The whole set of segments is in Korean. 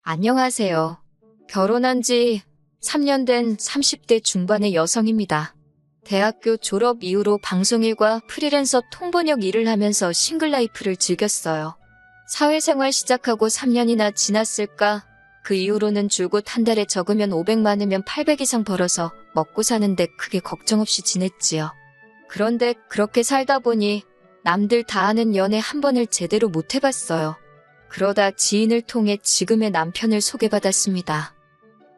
안녕하세요. 결혼한 지 3년 된 30대 중반의 여성입니다. 대학교 졸업 이후로 방송일과 프리랜서 통번역 일을 하면서 싱글라이프를 즐겼어요. 사회생활 시작하고 3년이나 지났을까? 그 이후로는 줄곧 한 달에 적으면 500 많으면 800 이상 벌어서 먹고 사는데 크게 걱정 없이 지냈지요. 그런데 그렇게 살다 보니 남들 다 아는 연애 한 번을 제대로 못 해봤어요. 그러다 지인을 통해 지금의 남편을 소개받았습니다.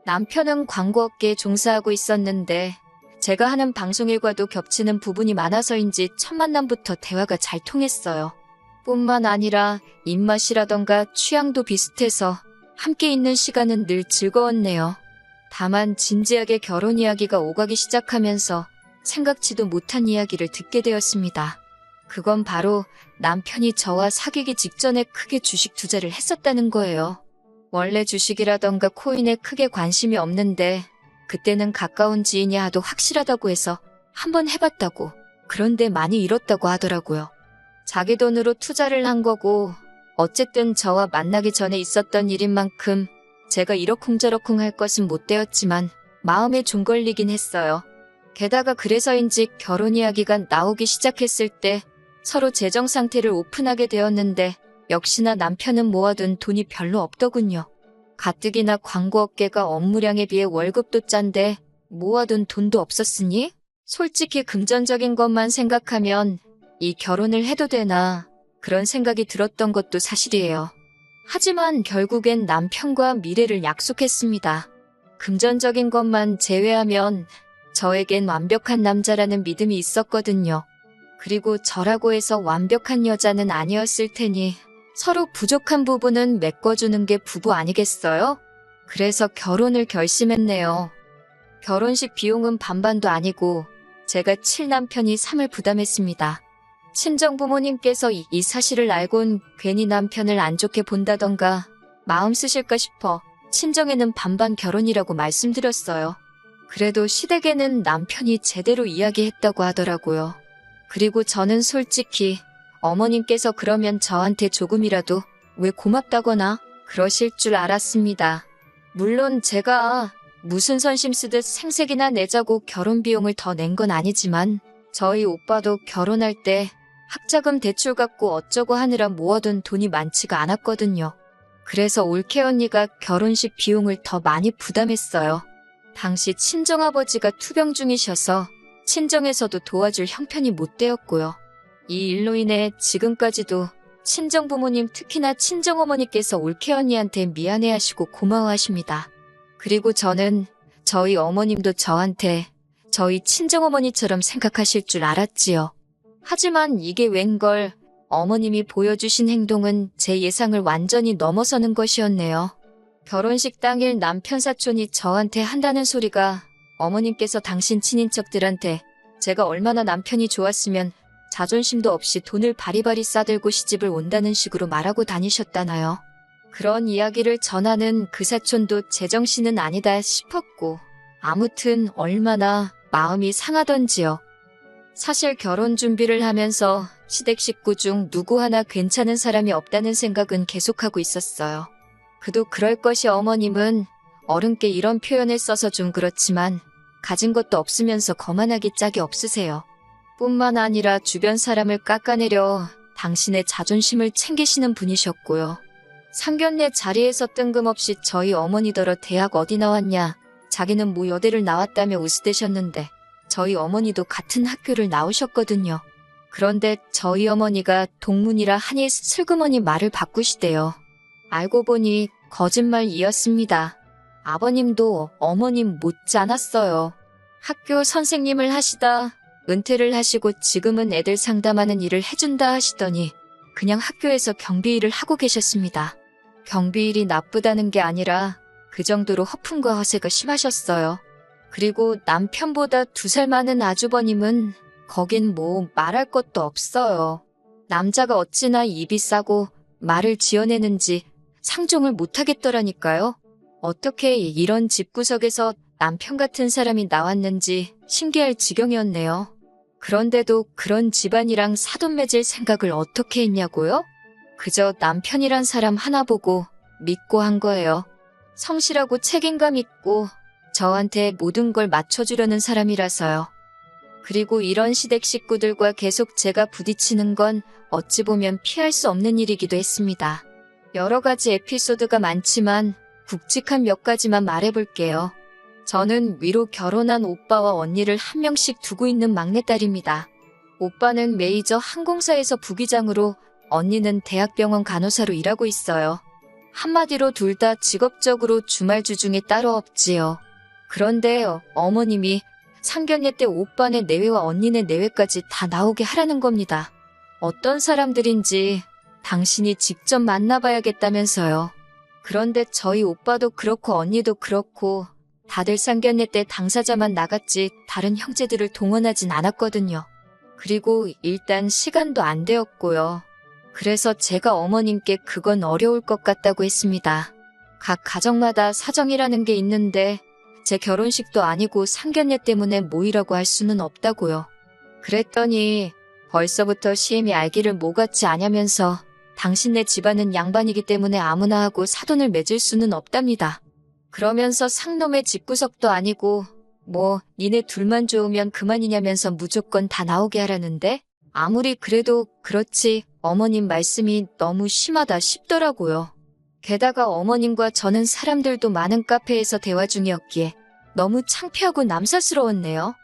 남편은 광고업계에 종사하고 있었는데 제가 하는 방송일과도 겹치는 부분이 많아서인지 첫 만남부터 대화가 잘 통했어요. 뿐만 아니라 입맛이라던가 취향도 비슷해서 함께 있는 시간은 늘 즐거웠네요. 다만 진지하게 결혼 이야기가 오가기 시작하면서 생각지도 못한 이야기를 듣게 되었습니다. 그건 바로 남편이 저와 사귀기 직전에 크게 주식 투자를 했었다는 거예요. 원래 주식이라던가 코인에 크게 관심이 없는데 그때는 가까운 지인이 하도 확실하다고 해서 한번 해봤다고, 그런데 많이 잃었다고 하더라고요. 자기 돈으로 투자를 한 거고 어쨌든 저와 만나기 전에 있었던 일인 만큼 제가 이러쿵저러쿵 할 것은 못 되었지만 마음에 좀 걸리긴 했어요. 게다가 그래서인지 결혼 이야기가 나오기 시작했을 때 서로 재정 상태를 오픈하게 되었는데 역시나 남편은 모아둔 돈이 별로 없더군요. 가뜩이나 광고업계가 업무량에 비해 월급도 짠데 모아둔 돈도 없었으니 솔직히 금전적인 것만 생각하면 이 결혼을 해도 되나 그런 생각이 들었던 것도 사실이에요. 하지만 결국엔 남편과 미래를 약속했습니다. 금전적인 것만 제외하면 저에겐 완벽한 남자라는 믿음이 있었거든요. 그리고 저라고 해서 완벽한 여자는 아니었을 테니 서로 부족한 부분은 메꿔주는 게 부부 아니겠어요? 그래서 결혼을 결심했네요. 결혼식 비용은 반반도 아니고 제가 7, 남편이 3을 부담했습니다. 친정부모님께서 이 사실을 알곤 괜히 남편을 안 좋게 본다던가 마음 쓰실까 싶어 친정에는 반반 결혼이라고 말씀드렸어요. 그래도 시댁에는 남편이 제대로 이야기했다고 하더라고요. 그리고 저는 솔직히 어머님께서 그러면 저한테 조금이라도 왜 고맙다거나 그러실 줄 알았습니다. 물론 제가 무슨 선심 쓰듯 생색이나 내자고 결혼 비용을 더 낸 건 아니지만 저희 오빠도 결혼할 때 학자금 대출 받고 어쩌고 하느라 모아둔 돈이 많지가 않았거든요. 그래서 올케 언니가 결혼식 비용을 더 많이 부담했어요. 당시 친정아버지가 투병 중이셔서 친정에서도 도와줄 형편이 못 되었고요. 이 일로 인해 지금까지도 친정부모님, 특히나 친정어머니께서 올케 언니한테 미안해하시고 고마워하십니다. 그리고 저는 저희 어머님도 저한테 저희 친정어머니처럼 생각하실 줄 알았지요. 하지만 이게 웬걸 어머님이 보여주신 행동은 제 예상을 완전히 넘어서는 것이었네요. 결혼식 당일 남편 사촌이 저한테 한다는 소리가 어머님께서 당신 친인척들한테 제가 얼마나 남편이 좋았으면 자존심도 없이 돈을 바리바리 싸들고 시집을 온다는 식으로 말하고 다니셨다나요. 그런 이야기를 전하는 그 사촌도 제정신은 아니다 싶었고 아무튼 얼마나 마음이 상하던지요. 사실 결혼 준비를 하면서 시댁 식구 중 누구 하나 괜찮은 사람이 없다는 생각은 계속하고 있었어요. 그도 그럴 것이 어머님은 어른께 이런 표현을 써서 좀 그렇지만 가진 것도 없으면서 거만하기 짝이 없으세요. 뿐만 아니라 주변 사람을 깎아내려 당신의 자존심을 챙기시는 분이셨고요. 상견례 자리에서 뜬금없이 저희 어머니더러 대학 어디 나왔냐, 자기는 뭐 여대를 나왔다며 우스대셨는데 저희 어머니도 같은 학교를 나오셨거든요. 그런데 저희 어머니가 동문이라 하니 슬그머니 말을 바꾸시대요. 알고 보니 거짓말이었습니다. 아버님도 어머님 못지 않았어요. 학교 선생님을 하시다 은퇴를 하시고 지금은 애들 상담하는 일을 해준다 하시더니 그냥 학교에서 경비 일을 하고 계셨습니다. 경비 일이 나쁘다는 게 아니라 그 정도로 허풍과 허세가 심하셨어요. 그리고 남편보다 2살 많은 아주버님은 거긴 뭐 말할 것도 없어요. 남자가 어찌나 입이 싸고 말을 지어내는지 상종을 못하겠더라니까요. 어떻게 이런 집구석에서 남편 같은 사람이 나왔는지 신기할 지경이었네요. 그런데도 그런 집안이랑 사돈 맺을 생각을 어떻게 했냐고요? 그저 남편이란 사람 하나 보고 믿고 한 거예요. 성실하고 책임감 있고 저한테 모든 걸 맞춰주려는 사람이라서요. 그리고 이런 시댁 식구들과 계속 제가 부딪히는 건 어찌 보면 피할 수 없는 일이기도 했습니다. 여러 가지 에피소드가 많지만 굵직한 몇 가지만 말해볼게요. 저는 위로 결혼한 오빠와 언니를 한 명씩 두고 있는 막내딸입니다. 오빠는 메이저 항공사에서 부기장으로, 언니는 대학병원 간호사로 일하고 있어요. 한마디로 둘 다 직업적으로 주말주 중에 따로 없지요. 그런데 어머님이 상견례 때 오빠네 내외와 언니네 내외까지 다 나오게 하라는 겁니다. 어떤 사람들인지 당신이 직접 만나봐야겠다면서요. 그런데 저희 오빠도 그렇고 언니도 그렇고 다들 상견례 때 당사자만 나갔지 다른 형제들을 동원하진 않았거든요. 그리고 일단 시간도 안 되었고요. 그래서 제가 어머님께 그건 어려울 것 같다고 했습니다. 각 가정마다 사정이라는 게 있는데 제 결혼식도 아니고 상견례 때문에 모이라고 할 수는 없다고요. 그랬더니 벌써부터 시엠이 알기를 뭐같이 아냐면서 당신네 집안은 양반이기 때문에 아무나 하고 사돈을 맺을 수는 없답니다. 그러면서 상놈의 집구석도 아니고 뭐 니네 둘만 좋으면 그만이냐면서 무조건 다 나오게 하라는데 아무리 그래도 그렇지 어머님 말씀이 너무 심하다 싶더라고요. 게다가 어머님과 저는 사람들도 많은 카페에서 대화 중이었기에 너무 창피하고 남사스러웠네요.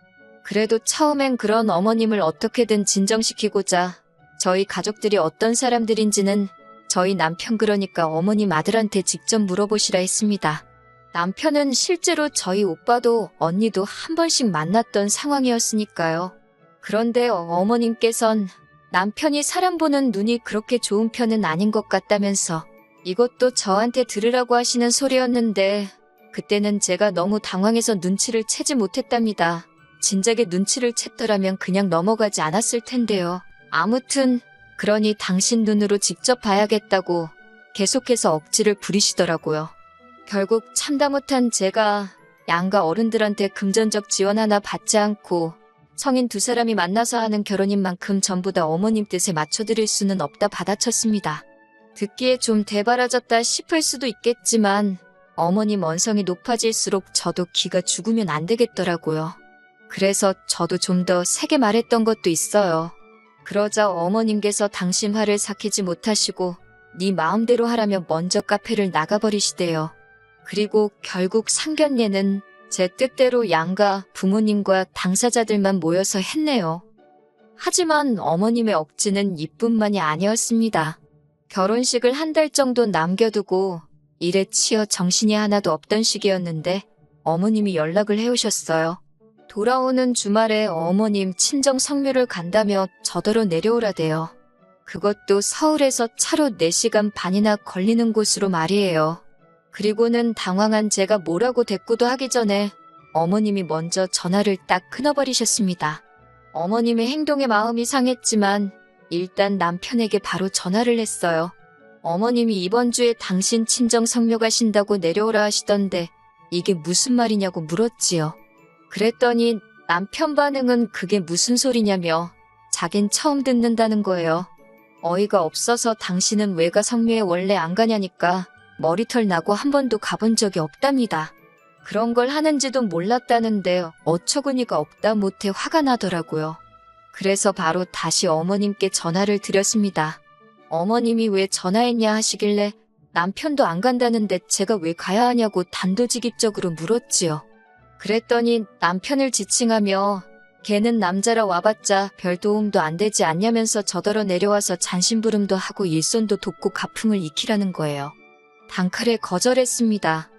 그래도 처음엔 그런 어머님을 어떻게든 진정시키고자 저희 가족들이 어떤 사람들인지는 저희 남편 그러니까 어머님 아들한테 직접 물어보시라 했습니다. 남편은 실제로 저희 오빠도 언니도 한 번씩 만났던 상황이었으니까요. 그런데 어머님께선 남편이 사람 보는 눈이 그렇게 좋은 편은 아닌 것 같다면서 이것도 저한테 들으라고 하시는 소리였는데 그때는 제가 너무 당황해서 눈치를 채지 못했답니다. 진작에 눈치를 챘더라면 그냥 넘어가지 않았을 텐데요. 아무튼 그러니 당신 눈으로 직접 봐야겠다고 계속해서 억지를 부리시더라고요. 결국 참다 못한 제가 양가 어른들한테 금전적 지원 하나 받지 않고 성인 두 사람이 만나서 하는 결혼인 만큼 전부 다 어머님 뜻에 맞춰드릴 수는 없다 받아쳤습니다. 듣기에 좀 대바라졌다 싶을 수도 있겠지만 어머님 언성이 높아질수록 저도 기가 죽으면 안 되겠더라고요. 그래서 저도 좀 더 세게 말했던 것도 있어요. 그러자 어머님께서 당신 화를 삭히지 못하시고 네 마음대로 하라며 먼저 카페를 나가버리시대요. 그리고 결국 상견례는 제 뜻대로 양가 부모님과 당사자들만 모여서 했네요. 하지만 어머님의 억지는 이뿐만이 아니었습니다. 결혼식을 한 달 정도 남겨두고 일에 치여 정신이 하나도 없던 시기였는데 어머님이 연락을 해오셨어요. 돌아오는 주말에 어머님 친정 성묘를 간다며 저더러 내려오라대요. 그것도 서울에서 차로 4시간 반이나 걸리는 곳으로 말이에요. 그리고는 당황한 제가 뭐라고 대꾸도 하기 전에 어머님이 먼저 전화를 딱 끊어버리셨습니다. 어머님의 행동에 마음이 상했지만 일단 남편에게 바로 전화를 했어요. 어머님이 이번 주에 당신 친정 성묘 가신다고 내려오라 하시던데 이게 무슨 말이냐고 물었지요. 그랬더니 남편 반응은 그게 무슨 소리냐며 자긴 처음 듣는다는 거예요. 어이가 없어서 당신은 외가 성묘에 원래 안 가냐니까 머리털 나고 한 번도 가본 적이 없답니다. 그런 걸 하는지도 몰랐다는데 어처구니가 없다 못해 화가 나더라고요. 그래서 바로 다시 어머님께 전화를 드렸습니다. 어머님이 왜 전화했냐 하시길래 남편도 안 간다는데 제가 왜 가야 하냐고 단도직입적으로 물었지요. 그랬더니 남편을 지칭하며 걔는 남자라 와봤자 별 도움도 안 되지 않냐면서 저더러 내려와서 잔심부름도 하고 일손도 돕고 가풍을 익히라는 거예요. 단칼에 거절했습니다.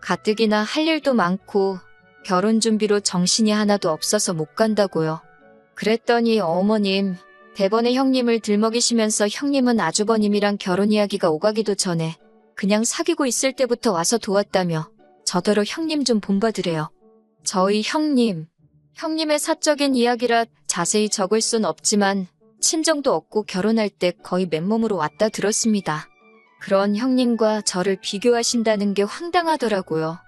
가뜩이나 할 일도 많고 결혼 준비로 정신이 하나도 없어서 못 간다고요. 그랬더니 어머님, 대번에 형님을 들먹이시면서 형님은 아주버님이랑 결혼 이야기가 오가기도 전에 그냥 사귀고 있을 때부터 와서 도왔다며 저더러 형님 좀 본받으래요. 저희 형님의 사적인 이야기라 자세히 적을 순 없지만 친정도 없고 결혼할 때 거의 맨몸으로 왔다 들었습니다. 그런 형님과 저를 비교하신다는 게 황당하더라고요.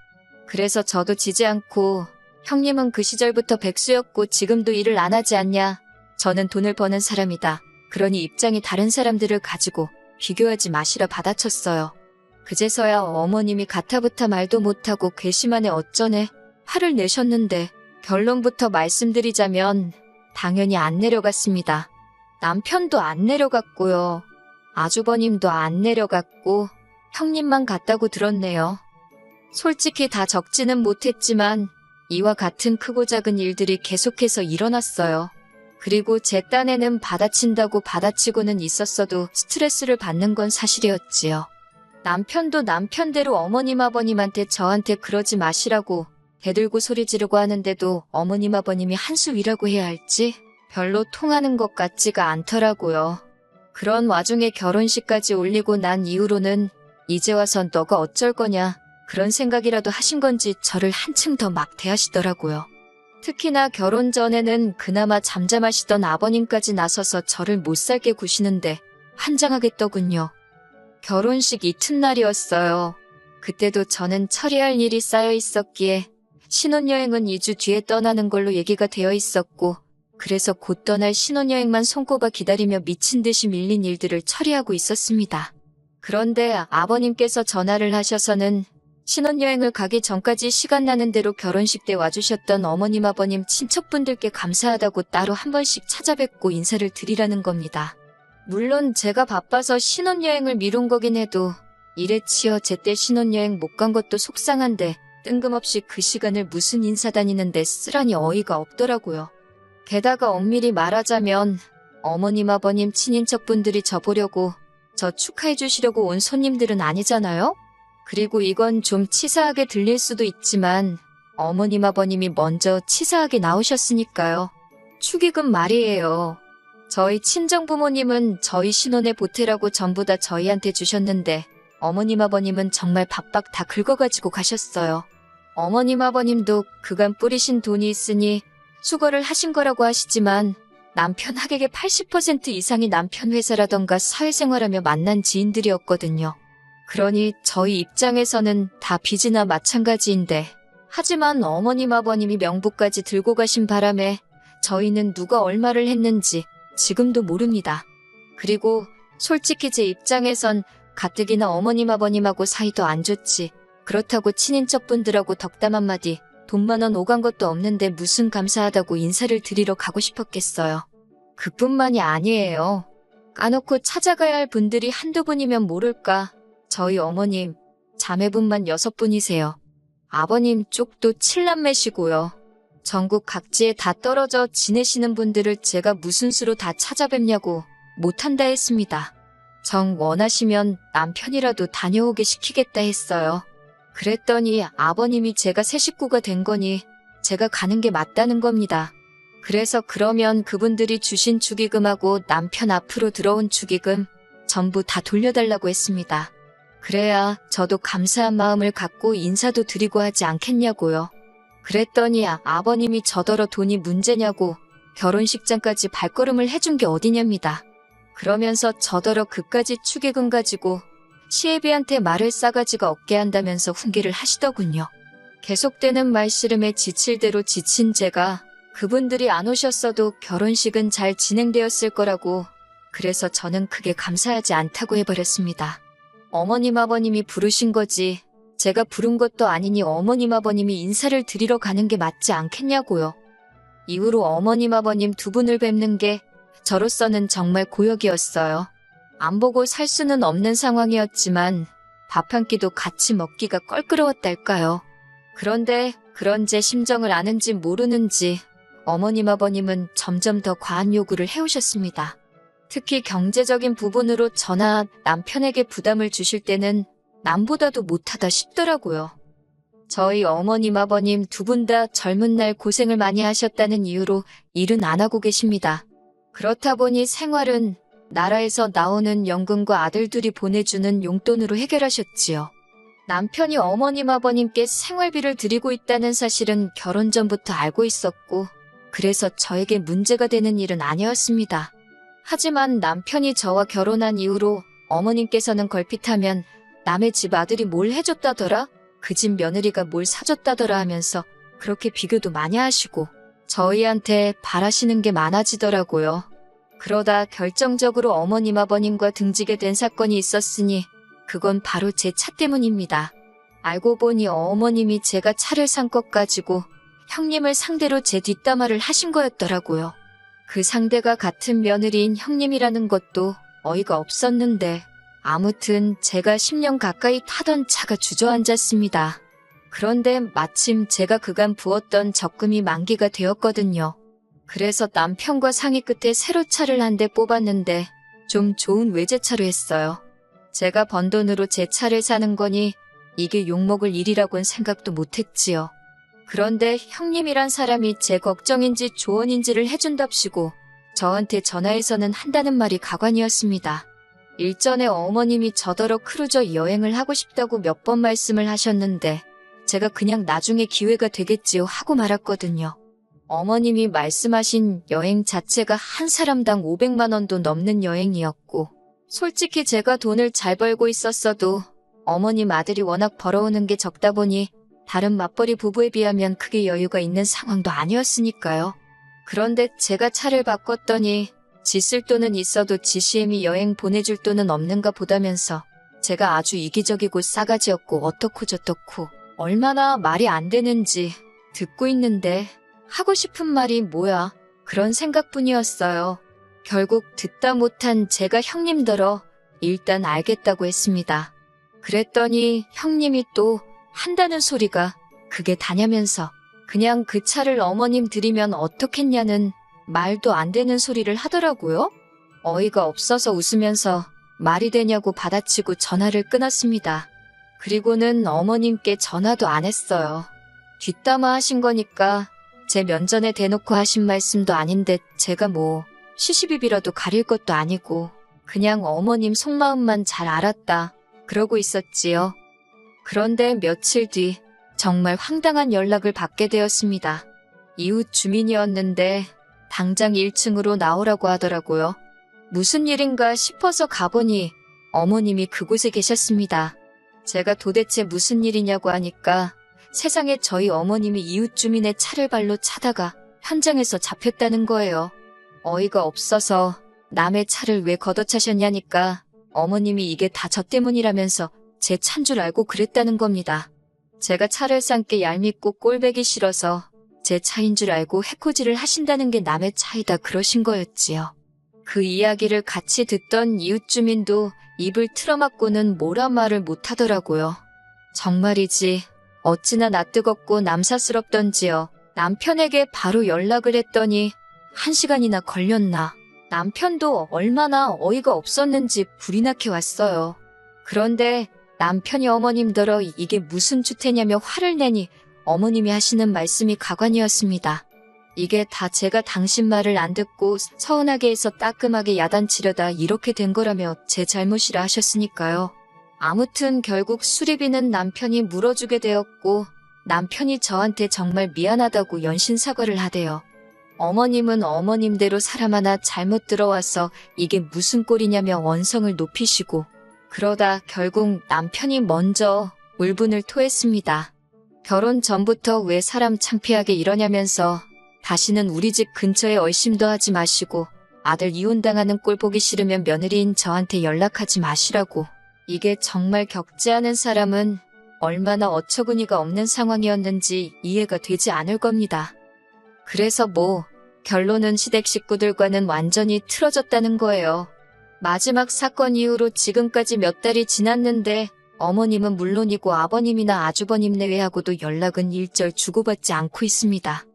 그래서 저도 지지 않고 형님은 그 시절부터 백수였고 지금도 일을 안 하지 않냐. 저는 돈을 버는 사람이다. 그러니 입장이 다른 사람들을 가지고 비교하지 마시라 받아쳤어요. 그제서야 어머님이 가타부타 말도 못하고 괘씸하네 어쩌네 화를 내셨는데 결론부터 말씀드리자면 당연히 안 내려갔습니다. 남편도 안 내려갔고요. 아주버님도 안 내려갔고 형님만 갔다고 들었네요. 솔직히 다 적지는 못했지만 이와 같은 크고 작은 일들이 계속해서 일어났어요. 그리고 제 딴에는 받아친다고 받아치고는 있었어도 스트레스를 받는 건 사실이었지요. 남편도 남편대로 어머님 아버님한테 저한테 그러지 마시라고 대들고 소리 지르고 하는데도 어머님 아버님이 한 수 위라고 해야 할지 별로 통하는 것 같지가 않더라고요. 그런 와중에 결혼식까지 올리고 난 이후로는 이제 와선 너가 어쩔 거냐 그런 생각이라도 하신 건지 저를 한층 더 막 대하시더라고요. 특히나 결혼 전에는 그나마 잠잠하시던 아버님까지 나서서 저를 못살게 구시는데 환장하겠더군요. 결혼식 이튿날이었어요. 그때도 저는 처리할 일이 쌓여 있었기에 신혼여행은 2주 뒤에 떠나는 걸로 얘기가 되어 있었고 그래서 곧 떠날 신혼여행만 손꼽아 기다리며 미친 듯이 밀린 일들을 처리하고 있었습니다. 그런데 아버님께서 전화를 하셔서는 신혼여행을 가기 전까지 시간 나는 대로 결혼식 때 와주셨던 어머님 아버님 친척분들께 감사하다고 따로 한 번씩 찾아뵙고 인사를 드리라는 겁니다. 물론 제가 바빠서 신혼여행을 미룬 거긴 해도 일에 치여 제때 신혼여행 못 간 것도 속상한데 뜬금없이 그 시간을 무슨 인사 다니는데 쓰라니 어이가 없더라고요. 게다가 엄밀히 말하자면 어머님 아버님 친인척분들이 저 보려고 저 축하해 주시려고 온 손님들은 아니잖아요? 그리고 이건 좀 치사하게 들릴 수도 있지만 어머님 아버님이 먼저 치사하게 나오셨으니까요. 축의금 말이에요. 저희 친정부모님은 저희 신혼에 보태라고 전부 다 저희한테 주셨는데 어머님 아버님은 정말 박박 다 긁어가지고 가셨어요. 어머님 아버님도 그간 뿌리신 돈이 있으니 수거를 하신 거라고 하시지만 남편 하객의 80% 이상이 남편 회사라던가 사회생활하며 만난 지인들이었거든요. 그러니 저희 입장에서는 다 빚이나 마찬가지인데 하지만 어머님 아버님이 명부까지 들고 가신 바람에 저희는 누가 얼마를 했는지 지금도 모릅니다. 그리고 솔직히 제 입장에선 가뜩이나 어머님 아버님하고 사이도 안 좋지. 그렇다고 친인척분들하고 덕담 한마디 돈 10,000원 오간 것도 없는데 무슨 감사하다고 인사를 드리러 가고 싶었겠어요. 그뿐만이 아니에요. 까놓고 찾아가야 할 분들이 한두 분이면 모를까. 저희 어머님, 자매분만 6분이세요. 아버님 쪽도 7남매시고요. 전국 각지에 다 떨어져 지내시는 분들을 제가 무슨 수로 다 찾아뵙냐고 못한다 했습니다. 정 원하시면 남편이라도 다녀오게 시키겠다 했어요. 그랬더니 아버님이 제가 새 식구가 된 거니 제가 가는 게 맞다는 겁니다. 그래서 그러면 그분들이 주신 축의금하고 남편 앞으로 들어온 축의금 전부 다 돌려달라고 했습니다. 그래야 저도 감사한 마음을 갖고 인사도 드리고 하지 않겠냐고요. 그랬더니 아버님이 저더러 돈이 문제냐고 결혼식장까지 발걸음을 해준 게 어디냐입니다. 그러면서 저더러 그까지 축의금 가지고 시애비한테 말을 싸가지가 없게 한다면서 훈계를 하시더군요. 계속되는 말씨름에 지칠 대로 지친 제가 그분들이 안 오셨어도 결혼식은 잘 진행되었을 거라고 그래서 저는 크게 감사하지 않다고 해버렸습니다. 어머님 아버님이 부르신 거지 제가 부른 것도 아니니 어머님 아버님이 인사를 드리러 가는 게 맞지 않겠냐고요. 이후로 어머님 아버님 두 분을 뵙는 게 저로서는 정말 고역이었어요. 안 보고 살 수는 없는 상황이었지만 밥 한 끼도 같이 먹기가 껄끄러웠달까요. 그런데 그런 제 심정을 아는지 모르는지 어머님 아버님은 점점 더 과한 요구를 해오셨습니다. 특히 경제적인 부분으로 저나 남편에게 부담을 주실 때는 남보다도 못하다 싶더라고요. 저희 어머님 아버님 두 분 다 젊은 날 고생을 많이 하셨다는 이유로 일은 안 하고 계십니다. 그렇다 보니 생활은 나라에서 나오는 연금과 아들들이 보내주는 용돈으로 해결하셨지요. 남편이 어머님 아버님께 생활비를 드리고 있다는 사실은 결혼 전부터 알고 있었고 그래서 저에게 문제가 되는 일은 아니었습니다. 하지만 남편이 저와 결혼한 이후로 어머님께서는 걸핏하면 남의 집 아들이 뭘 해줬다더라? 그 집 며느리가 뭘 사줬다더라 하면서 그렇게 비교도 많이 하시고 저희한테 바라시는 게 많아지더라고요. 그러다 결정적으로 어머님 아버님과 등지게 된 사건이 있었으니 그건 바로 제 차 때문입니다. 알고 보니 어머님이 제가 차를 산 것 가지고 형님을 상대로 제 뒷담화를 하신 거였더라고요. 그 상대가 같은 며느리인 형님이라는 것도 어이가 없었는데 아무튼 제가 10년 가까이 타던 차가 주저앉았습니다. 그런데 마침 제가 그간 부었던 적금이 만기가 되었거든요. 그래서 남편과 상의 끝에 새로 차를 한 대 뽑았는데 좀 좋은 외제차로 했어요. 제가 번 돈으로 제 차를 사는 거니 이게 욕먹을 일이라고는 생각도 못했지요. 그런데 형님이란 사람이 제 걱정인지 조언인지를 해준답시고 저한테 전화해서는 한다는 말이 가관이었습니다. 일전에 어머님이 저더러 크루저 여행을 하고 싶다고 몇 번 말씀을 하셨는데 제가 그냥 나중에 기회가 되겠지요 하고 말았거든요. 어머님이 말씀하신 여행 자체가 한 사람당 500만 원도 넘는 여행이었고 솔직히 제가 돈을 잘 벌고 있었어도 어머님 아들이 워낙 벌어오는 게 적다 보니 다른 맞벌이 부부에 비하면 크게 여유가 있는 상황도 아니었으니까요. 그런데 제가 차를 바꿨더니 지 쓸 돈은 있어도 지시엠이 여행 보내줄 돈은 없는가 보다면서 제가 아주 이기적이고 싸가지없고 어떻고 저떻고 얼마나 말이 안 되는지 듣고 있는데 하고 싶은 말이 뭐야 그런 생각뿐이었어요. 결국 듣다 못한 제가 형님더러 일단 알겠다고 했습니다. 그랬더니 형님이 또 한다는 소리가 그게 다냐면서 그냥 그 차를 어머님 드리면 어떻겠냐는 말도 안 되는 소리를 하더라고요. 어이가 없어서 웃으면서 말이 되냐고 받아치고 전화를 끊었습니다. 그리고는 어머님께 전화도 안 했어요. 뒷담화 하신 거니까 제 면전에 대놓고 하신 말씀도 아닌데 제가 뭐 시시비비라도 가릴 것도 아니고 그냥 어머님 속마음만 잘 알았다 그러고 있었지요. 그런데 며칠 뒤 정말 황당한 연락을 받게 되었습니다. 이웃 주민이었는데 당장 1층으로 나오라고 하더라고요. 무슨 일인가 싶어서 가보니 어머님이 그곳에 계셨습니다. 제가 도대체 무슨 일이냐고 하니까 세상에 저희 어머님이 이웃 주민의 차를 발로 차다가 현장에서 잡혔다는 거예요. 어이가 없어서 남의 차를 왜 걷어차셨냐니까 어머님이 이게 다 저 때문이라면서 제 차인 줄 알고 그랬다는 겁니다. 제가 차를 산 게 얄밉고 꼴배기 싫어서 제 차인 줄 알고 해코지를 하신다는 게 남의 차이다 그러신 거였지요. 그 이야기를 같이 듣던 이웃 주민도 입을 틀어막고는 뭐라 말을 못하더라고요. 정말이지 어찌나 낯뜨겁고 남사스럽던지요. 남편에게 바로 연락을 했더니 1시간이나 걸렸나. 남편도 얼마나 어이가 없었는지 불이 나게 왔어요. 그런데 남편이 어머님더러 이게 무슨 주태냐며 화를 내니 어머님이 하시는 말씀이 가관이었습니다. 이게 다 제가 당신 말을 안 듣고 서운하게 해서 따끔하게 야단치려다 이렇게 된 거라며 제 잘못이라 하셨으니까요. 아무튼 결국 수리비는 남편이 물어주게 되었고 남편이 저한테 정말 미안하다고 연신 사과를 하대요. 어머님은 어머님대로 사람 하나 잘못 들어와서 이게 무슨 꼴이냐며 원성을 높이시고 그러다 결국 남편이 먼저 울분을 토했습니다. 결혼 전부터 왜 사람 창피하게 이러냐면서 다시는 우리 집 근처에 얼씬도 하지 마시고 아들 이혼당하는 꼴 보기 싫으면 며느리인 저한테 연락하지 마시라고. 이게 정말 겪지 않은 사람은 얼마나 어처구니가 없는 상황이었는지 이해가 되지 않을 겁니다. 그래서 뭐 결론은 시댁 식구들과는 완전히 틀어졌다는 거예요. 마지막 사건 이후로 지금까지 몇 달이 지났는데 어머님은 물론이고 아버님이나 아주버님 내외하고도 연락은 일절 주고받지 않고 있습니다.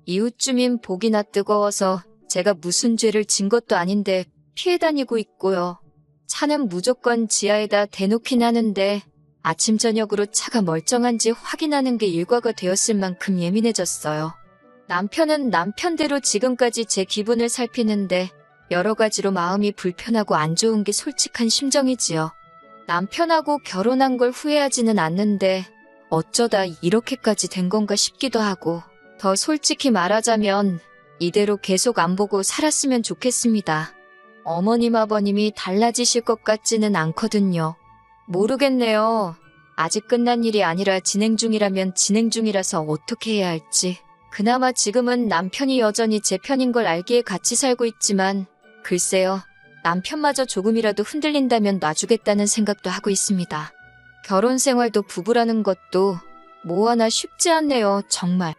이웃 주민 보기나 뜨거워서 제가 무슨 죄를 진 것도 아닌데 피해 다니고 있고요. 차는 무조건 지하에다 대놓긴 하는데 아침 저녁으로 차가 멀쩡한지 확인하는 게 일과가 되었을 만큼 예민해졌어요. 남편은 남편대로 지금까지 제 기분을 살피는데 여러 가지로 마음이 불편하고 안 좋은 게 솔직한 심정이지요. 남편하고 결혼한 걸 후회하지는 않는데 어쩌다 이렇게까지 된 건가 싶기도 하고 더 솔직히 말하자면 이대로 계속 안 보고 살았으면 좋겠습니다. 어머님 아버님이 달라지실 것 같지는 않거든요. 모르겠네요. 아직 끝난 일이 아니라 진행 중이라면 진행 중이라서 어떻게 해야 할지. 그나마 지금은 남편이 여전히 제 편인 걸 알기에 같이 살고 있지만 글쎄요. 남편마저 조금이라도 흔들린다면 놔주겠다는 생각도 하고 있습니다. 결혼 생활도 부부라는 것도 뭐 하나 쉽지 않네요, 정말.